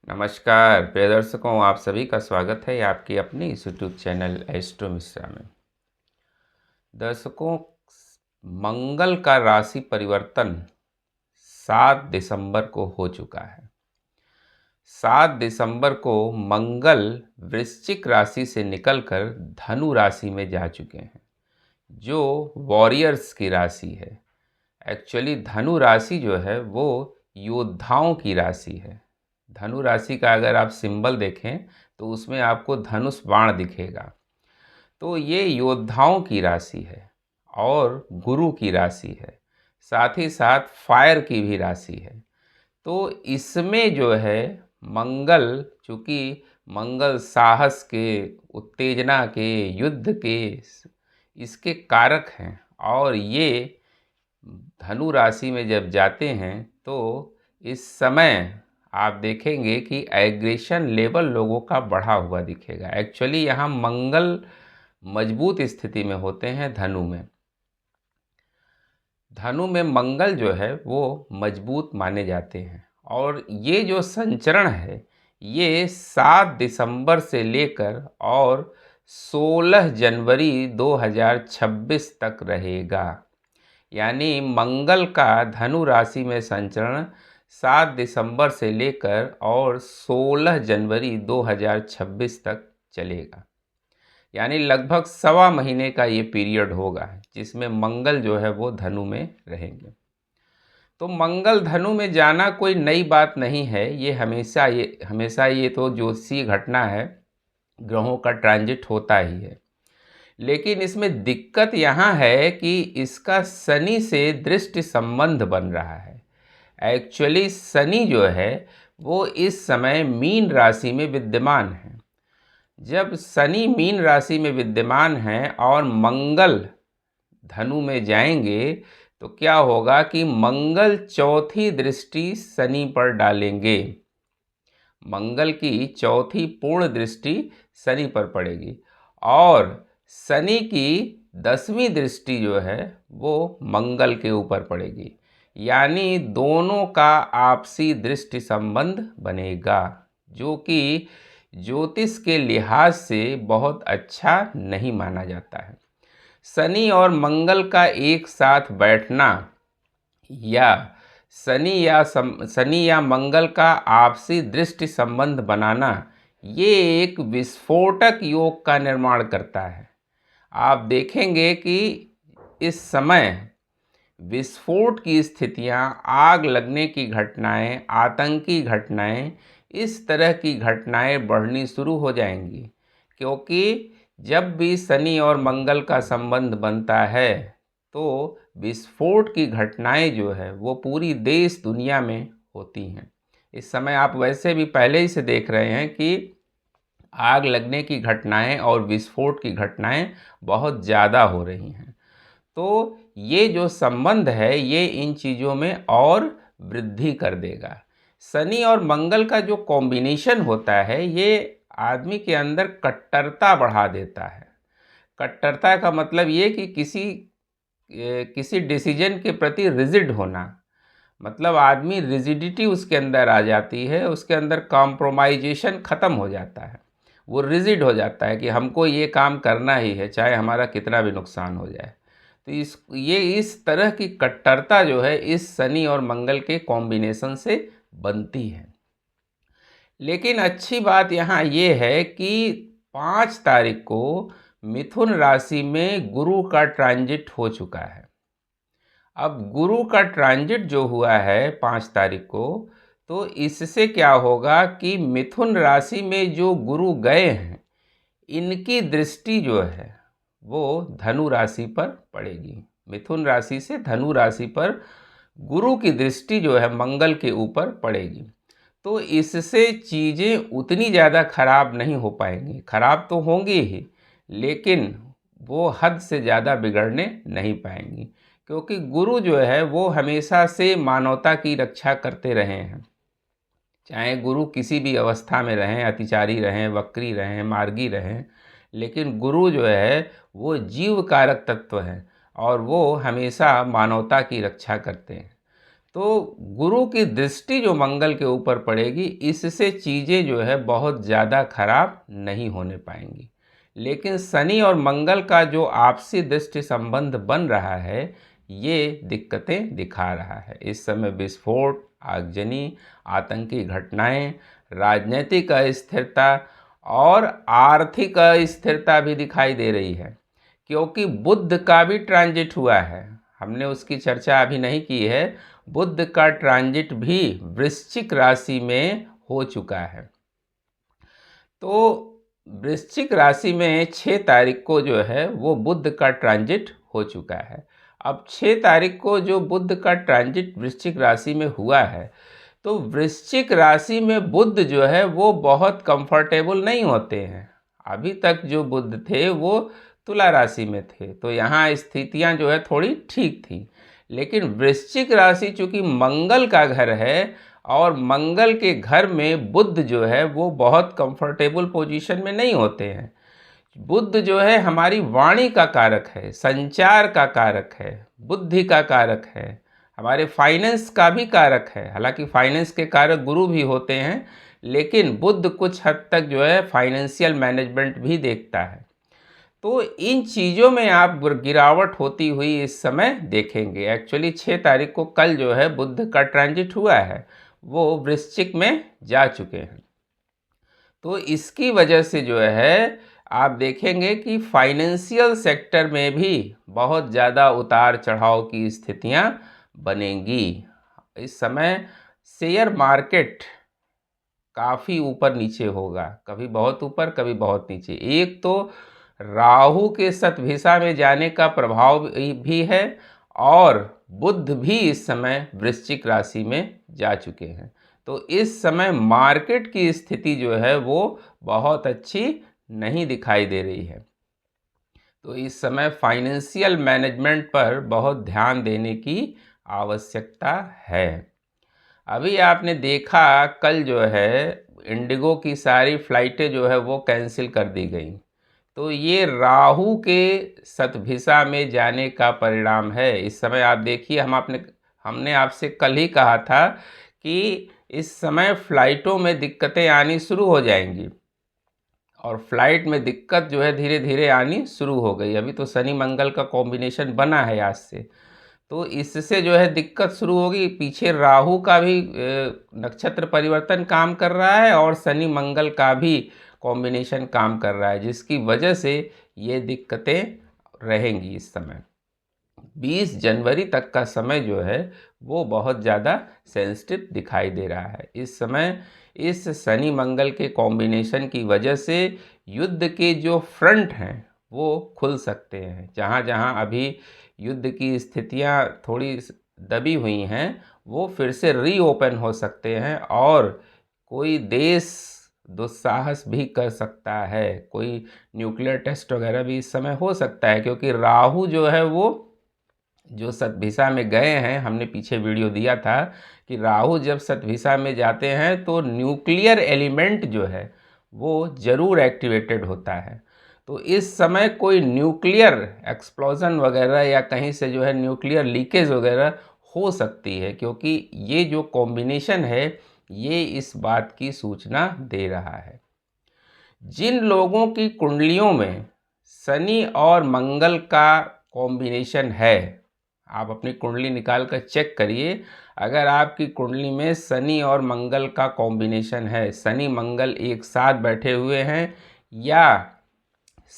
नमस्कार प्रिय दर्शकों, आप सभी का स्वागत है आपकी अपनी इस यूट्यूब चैनल एस्ट्रो मिश्रा में। दर्शकों, मंगल का राशि परिवर्तन 7 दिसंबर को हो चुका है। 7 दिसंबर को मंगल वृश्चिक राशि से निकलकर धनु राशि में जा चुके हैं, जो वॉरियर्स की राशि है। एक्चुअली धनु राशि जो है वो योद्धाओं की राशि है। धनु राशि का अगर आप सिंबल देखें तो उसमें आपको धनुष बाण दिखेगा। तो ये योद्धाओं की राशि है और गुरु की राशि है, साथ ही साथ फायर की भी राशि है। तो इसमें जो है मंगल, चूँकि मंगल साहस के, उत्तेजना के, युद्ध के इसके कारक हैं, और ये धनु राशि में जब जाते हैं तो इस समय आप देखेंगे कि एग्रेशन लेवल लोगों का बढ़ा हुआ दिखेगा। एक्चुअली यहाँ मंगल मजबूत स्थिति में होते हैं धनु में। धनु में मंगल जो है वो मजबूत माने जाते हैं, और ये जो संचरण है ये 7 दिसंबर से लेकर और 16 जनवरी 2026 तक रहेगा। यानी मंगल का धनु राशि में संचरण 7 दिसंबर से लेकर और 16 जनवरी 2026 तक चलेगा। यानी लगभग सवा महीने का ये पीरियड होगा जिसमें मंगल जो है वो धनु में रहेंगे। तो मंगल धनु में जाना कोई नई बात नहीं है, ये हमेशा ये तो ज्योतिषीय घटना है, ग्रहों का ट्रांजिट होता ही है। लेकिन इसमें दिक्कत यहाँ है कि इसका शनि से दृष्टि संबंध बन रहा है। एक्चुअली शनि जो है वो इस समय मीन राशि में विद्यमान है। जब शनि मीन राशि में विद्यमान है और मंगल धनु में जाएंगे तो क्या होगा कि मंगल चौथी दृष्टि शनि पर डालेंगे। मंगल की चौथी पूर्ण दृष्टि शनि पर पड़ेगी, और शनि की 10वीं दृष्टि जो है वो मंगल के ऊपर पड़ेगी। यानी दोनों का आपसी दृष्टि संबंध बनेगा, जो कि ज्योतिष के लिहाज से बहुत अच्छा नहीं माना जाता है। शनि और मंगल का एक साथ बैठना या शनि या मंगल का आपसी दृष्टि संबंध बनाना, ये एक विस्फोटक योग का निर्माण करता है। आप देखेंगे कि इस समय विस्फोट की स्थितियां, आग लगने की घटनाएं, आतंकी घटनाएं, इस तरह की घटनाएं बढ़नी शुरू हो जाएंगी, क्योंकि जब भी शनि और मंगल का संबंध बनता है तो विस्फोट की घटनाएं जो है वो पूरी देश दुनिया में होती हैं। इस समय आप वैसे भी पहले ही से देख रहे हैं कि आग लगने की घटनाएं और विस्फोट की घटनाएं बहुत ज़्यादा हो रही हैं। तो ये जो संबंध है ये इन चीज़ों में और वृद्धि कर देगा। शनि और मंगल का जो कॉम्बिनेशन होता है ये आदमी के अंदर कट्टरता बढ़ा देता है। कट्टरता का मतलब ये कि किसी डिसीजन के प्रति रिजिड होना, मतलब आदमी रिजिडिटी उसके अंदर आ जाती है, उसके अंदर कॉम्प्रोमाइजेशन ख़त्म हो जाता है। वो रिजिड हो जाता है कि हमको ये काम करना ही है, चाहे हमारा कितना भी नुकसान हो जाए। तो इस तरह की कट्टरता जो है इस शनि और मंगल के कॉम्बिनेशन से बनती है। लेकिन अच्छी बात यहाँ ये है कि 5 तारीख को मिथुन राशि में गुरु का ट्रांजिट हो चुका है। अब गुरु का ट्रांजिट जो हुआ है 5 तारीख को, तो इससे क्या होगा कि मिथुन राशि में जो गुरु गए हैं इनकी दृष्टि जो है वो धनु राशि पर पड़ेगी। मिथुन राशि से धनु राशि पर गुरु की दृष्टि जो है मंगल के ऊपर पड़ेगी। तो इससे चीज़ें उतनी ज़्यादा खराब नहीं हो पाएंगी, खराब तो होंगी ही, लेकिन वो हद से ज़्यादा बिगड़ने नहीं पाएंगी, क्योंकि गुरु जो है वो हमेशा से मानवता की रक्षा करते रहे हैं। चाहे गुरु किसी भी अवस्था में रहें, अतिचारी रहें, वक्री रहें, मार्गी रहें, लेकिन गुरु जो है वो जीव कारक तत्व है और वो हमेशा मानवता की रक्षा करते हैं। तो गुरु की दृष्टि जो मंगल के ऊपर पड़ेगी, इससे चीज़ें जो है बहुत ज़्यादा खराब नहीं होने पाएंगी। लेकिन शनि और मंगल का जो आपसी दृष्टि संबंध बन रहा है, ये दिक्कतें दिखा रहा है। इस समय विस्फोट, आगजनी, आतंकी घटनाएं, राजनीतिक अस्थिरता और आर्थिक अस्थिरता भी दिखाई दे रही है, क्योंकि बुध का भी ट्रांजिट हुआ है। हमने उसकी चर्चा अभी नहीं की है। बुध का ट्रांजिट भी वृश्चिक राशि में हो चुका है। तो वृश्चिक राशि में 6 तारीख को जो है वो बुध का ट्रांजिट हो चुका है। अब 6 तारीख को जो बुध का ट्रांजिट वृश्चिक राशि में हुआ है, तो वृश्चिक राशि में बुध जो है वो बहुत कंफर्टेबल नहीं होते हैं। अभी तक जो बुध थे वो तुला राशि में थे, तो यहाँ स्थितियाँ जो है थोड़ी ठीक थी। लेकिन वृश्चिक राशि चूँकि मंगल का घर है और मंगल के घर में बुध जो है वो बहुत कंफर्टेबल पोजीशन में नहीं होते हैं। बुध जो है हमारी वाणी का कारक है, संचार का कारक है, बुद्धि का कारक है, हमारे फाइनेंस का भी कारक है। हालांकि फाइनेंस के कारक गुरु भी होते हैं, लेकिन बुध कुछ हद तक जो है फाइनेंशियल मैनेजमेंट भी देखता है। तो इन चीज़ों में आप गिरावट होती हुई इस समय देखेंगे। एक्चुअली 6 तारीख को कल जो है बुध का ट्रांजिट हुआ है, वो वृश्चिक में जा चुके हैं। तो इसकी वजह से जो है आप देखेंगे कि फाइनेंशियल सेक्टर में भी बहुत ज़्यादा उतार चढ़ाव की स्थितियां बनेंगी। इस समय शेयर मार्केट काफ़ी ऊपर नीचे होगा, कभी बहुत ऊपर कभी बहुत नीचे। एक तो राहु के शतभिषा में जाने का प्रभाव भी है और बुध भी इस समय वृश्चिक राशि में जा चुके हैं। तो इस समय मार्केट की स्थिति जो है वो बहुत अच्छी नहीं दिखाई दे रही है। तो इस समय फाइनेंशियल मैनेजमेंट पर बहुत ध्यान देने की आवश्यकता है। अभी आपने देखा कल जो है इंडिगो की सारी फ्लाइटें जो है वो कैंसिल कर दी गई। तो ये राहु के शतभिषा में जाने का परिणाम है। इस समय आप देखिए, हमने आपसे कल ही कहा था कि इस समय फ्लाइटों में दिक्कतें आनी शुरू हो जाएंगी और फ्लाइट में दिक्कत जो है धीरे धीरे आनी शुरू हो गई। अभी तो शनि मंगल का कॉम्बिनेशन बना है आज से, तो इससे जो है दिक्कत शुरू होगी। पीछे राहु का भी नक्षत्र परिवर्तन काम कर रहा है और शनि मंगल का भी कॉम्बिनेशन काम कर रहा है, जिसकी वजह से ये दिक्कतें रहेंगी। इस समय 20 जनवरी तक का समय जो है वो बहुत ज़्यादा सेंसिटिव दिखाई दे रहा है। इस समय इस शनि मंगल के कॉम्बिनेशन की वजह से युद्ध के जो फ्रंट हैं वो खुल सकते हैं। जहाँ जहाँ अभी युद्ध की स्थितियाँ थोड़ी दबी हुई हैं वो फिर से रीओपन हो सकते हैं और कोई देश दुस्साहस भी कर सकता है। कोई न्यूक्लियर टेस्ट वगैरह भी इस समय हो सकता है, क्योंकि राहु जो है वो जो शतभिषा में गए हैं, हमने पीछे वीडियो दिया था कि राहु जब शतभिषा में जाते हैं तो न्यूक्लियर एलिमेंट जो है वो ज़रूर एक्टिवेटेड होता है। तो इस समय कोई न्यूक्लियर एक्सप्लोजन वगैरह या कहीं से जो है न्यूक्लियर लीकेज वगैरह हो सकती है, क्योंकि ये जो कॉम्बिनेशन है ये इस बात की सूचना दे रहा है। जिन लोगों की कुंडलियों में शनि और मंगल का कॉम्बिनेशन है, आप अपनी कुंडली निकाल कर चेक करिए। अगर आपकी कुंडली में शनि और मंगल का कॉम्बिनेशन है, शनि मंगल एक साथ बैठे हुए हैं या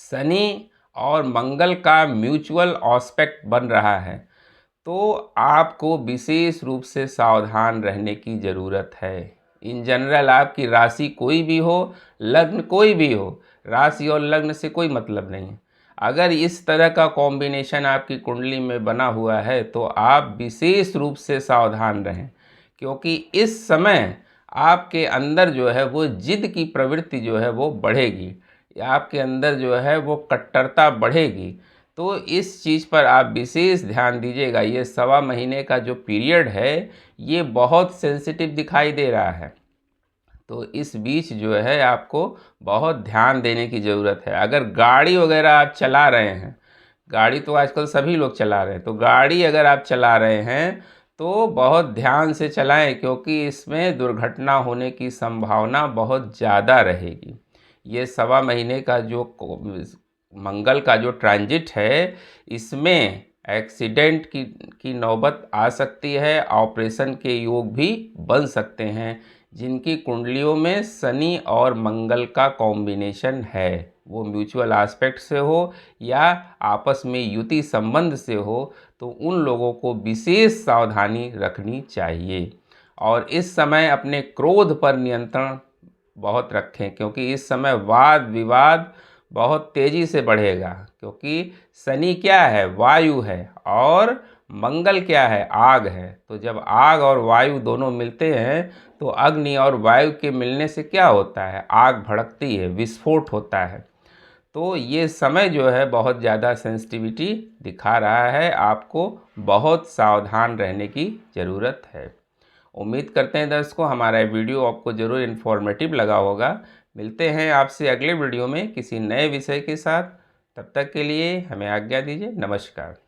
शनि और मंगल का म्यूचुअल एस्पेक्ट बन रहा है, तो आपको विशेष रूप से सावधान रहने की ज़रूरत है। इन जनरल आपकी राशि कोई भी हो, लग्न कोई भी हो, राशि और लग्न से कोई मतलब नहीं। अगर इस तरह का कॉम्बिनेशन आपकी कुंडली में बना हुआ है तो आप विशेष रूप से सावधान रहें, क्योंकि इस समय आपके अंदर जो है वो जिद की प्रवृत्ति जो है वो बढ़ेगी, आपके अंदर जो है वो कट्टरता बढ़ेगी। तो इस चीज़ पर आप विशेष ध्यान दीजिएगा। ये 1.25 महीने का जो पीरियड है ये बहुत सेंसिटिव दिखाई दे रहा है। तो इस बीच जो है आपको बहुत ध्यान देने की ज़रूरत है। अगर गाड़ी वगैरह आप चला रहे हैं, गाड़ी तो आजकल सभी लोग चला रहे हैं, तो गाड़ी अगर आप चला रहे हैं तो बहुत ध्यान से चलाएं, क्योंकि इसमें दुर्घटना होने की संभावना बहुत ज़्यादा रहेगी। ये 1.25 महीने का जो मंगल का जो ट्रांजिट है, इसमें एक्सीडेंट की नौबत आ सकती है, ऑपरेशन के योग भी बन सकते हैं। जिनकी कुंडलियों में शनि और मंगल का कॉम्बिनेशन है, वो म्यूचुअल एस्पेक्ट से हो या आपस में युति संबंध से हो, तो उन लोगों को विशेष सावधानी रखनी चाहिए। और इस समय अपने क्रोध पर नियंत्रण बहुत रखें, क्योंकि इस समय वाद विवाद बहुत तेज़ी से बढ़ेगा। क्योंकि शनि क्या है? वायु है, और मंगल क्या है? आग है। तो जब आग और वायु दोनों मिलते हैं, तो अग्नि और वायु के मिलने से क्या होता है? आग भड़कती है, विस्फोट होता है। तो ये समय जो है बहुत ज़्यादा सेंसिटिविटी दिखा रहा है, आपको बहुत सावधान रहने की ज़रूरत है। उम्मीद करते हैं दर्शकों, हमारा वीडियो आपको ज़रूर इन्फॉर्मेटिव लगा होगा। मिलते हैं आपसे अगले वीडियो में किसी नए विषय के साथ। तब तक के लिए हमें आज्ञा दीजिए। नमस्कार।